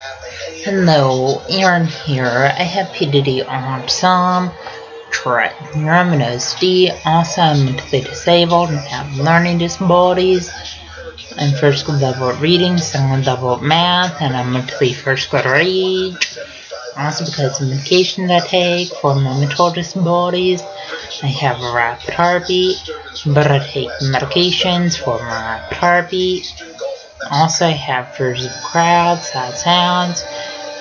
Hello, Aaron here. I have PDD Autism, Tourette Syndrome, also I'm mentally disabled and have learning disabilities. I'm first grade level at reading, second level at math, and I'm mentally first grade age. Also because of medication that I take for my mental disabilities, I have a rapid heartbeat, but I take medications for my rapid heartbeat. Also I have fears of crowds, sad sounds,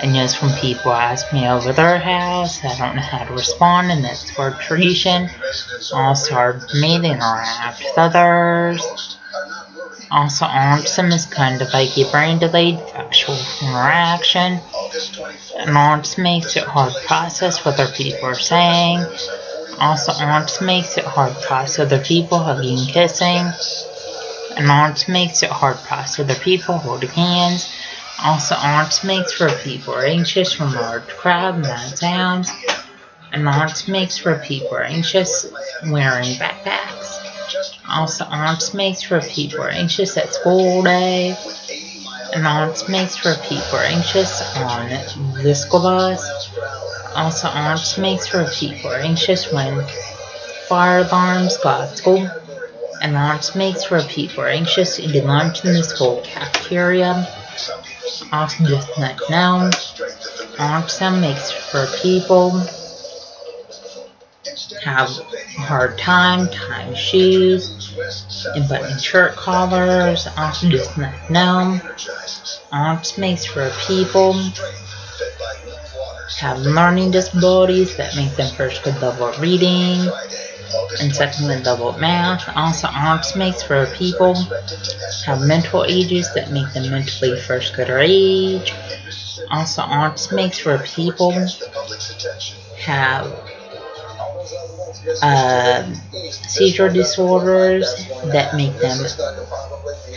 and news from people ask me over their house. I don't know how to respond, and that's for tradition. Also hard for me to interact with others. Also, autism is kind of like a brain delayed factual interaction. And autism makes it hard to process what other people are saying. Also, autism makes it hard to process other people hugging and kissing. And autism makes it hard to process other people holding hands. Also, autism makes for people are anxious from large crowd and loud sounds. And autism makes for people are anxious wearing backpacks. Also, autism makes for people are anxious at school all day. And autism makes for people are anxious on the school bus. Also, autism makes for people are anxious when fire alarms go at school. And autism makes for people are anxious to eat lunch in the school cafeteria. Also, just like now, autism makes for people have a hard time tying shoes and buttoning shirt collars. Also, just like now, autism makes for people have learning disabilities that make them first grade level at reading and second grade level at math. Also, autism makes for people have mental ages that make them mentally first grade age. Also, autism makes for people have seizure disorders that make them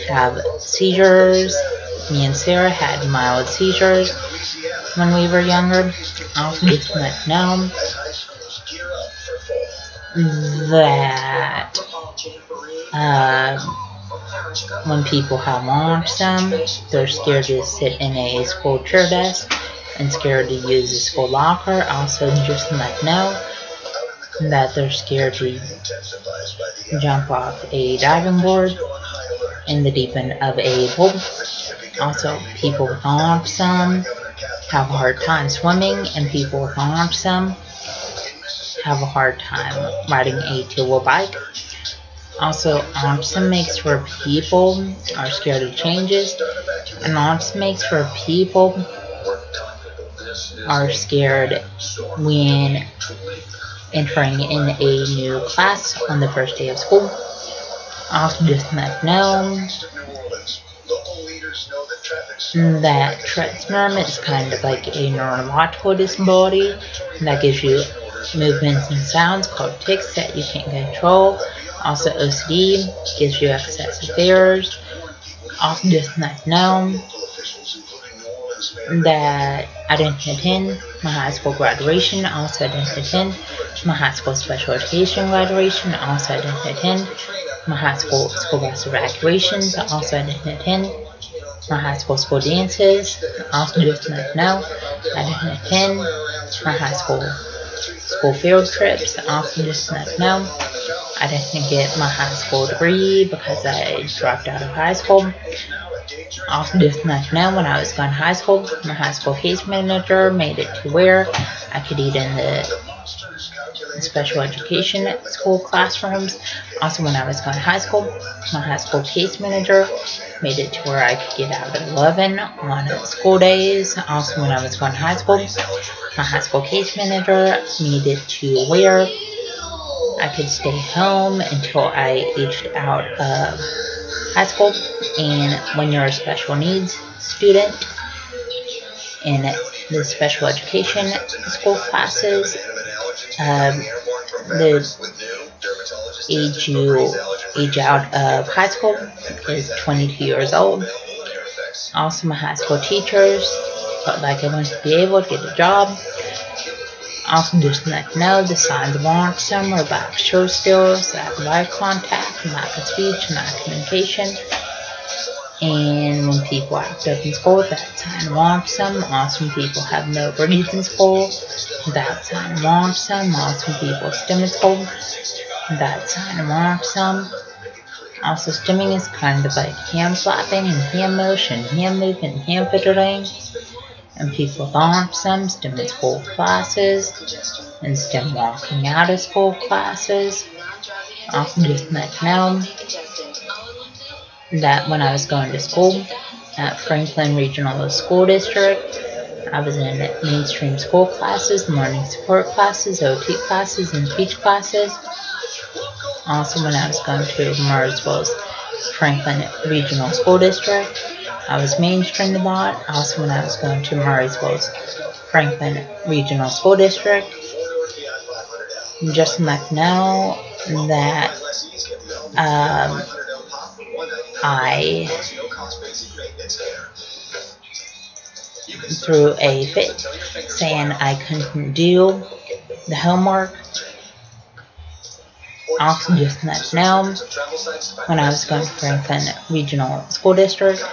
have seizures. Me and Sarah had mild seizures when we were younger. Also, just let know that when people have autism, they're scared to sit in a school chair desk and scared to use a school locker. Also, just let know that they're scared to jump off a diving board in the deep end of a pool. Also, people with autism have a hard time swimming, and people with autism have a hard time riding a two-wheel bike. Also, autism makes for people are scared of changes, and autism makes for people are scared when entering in a new class on the first day of school. Also, just let know that Tourette syndrome is kind of like a neurological disability that gives you movements and sounds called tics that you can't control. Also, OCD gives you excessive fears. Also, just let know that I didn't attend my high school graduation. Also, I didn't attend my high school special education graduation. Also, I didn't attend my high school bus evacuations. Also, I didn't attend my high school dances. Also, just let know I didn't attend my high school field trips. Also, just let know I didn't get my high school degree because I dropped out of high school. Also, just let know when I was going to high school, my high school case manager made it to where I could eat in the special education school classrooms. Also, when I was going to high school, my high school case manager made it to where I could get out at 11 on school days. Also, when I was going to high school, my high school case manager made it to where I could stay home until I aged out of high school. And when you're a special needs student in the special education school classes, the age out of high school is 22 years old. Also, my high school teachers felt like I wouldn't be able to get a job. Also, just let know the signs of autism are lack of show skills, lack of eye contact, lack of speech, lack of communication, And when people act up in school, that's sign awesome. Awesome people have no grades in school, that's sign awesome. Awesome people stim in school, that's sign awesome. Also, stimming is kind of like hand flapping and hand motion, hand movement, hand fiddling. And people launch some STEM in school classes and STEM walking out of school classes. Also, just let you know that when I was going to school at Franklin Regional School District, I was in mainstream school classes, learning support classes, OT classes, and speech classes. Also, when I was going to Murrysville's Franklin Regional School District, I was mainstreamed a lot. Also, when I was going to Murrysville's Franklin Regional School District, just to let you know that I threw a fit saying I couldn't do the homework. Also, just to let you know, when I was going to Franklin Regional School District,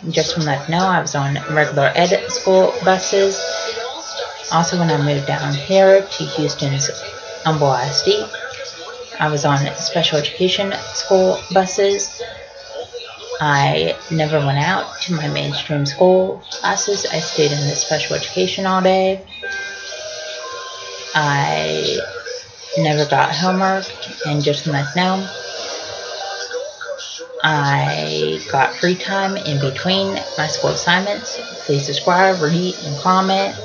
just to let you know, I was on regular ed school buses. Also, when I moved down here to Houston's Humble ISD, I was on special education school buses. I never went out to my mainstream school classes. I stayed in the special education all day. I never got homework, and just to let you know, I got free time in between my school assignments. Please subscribe, read, and comment.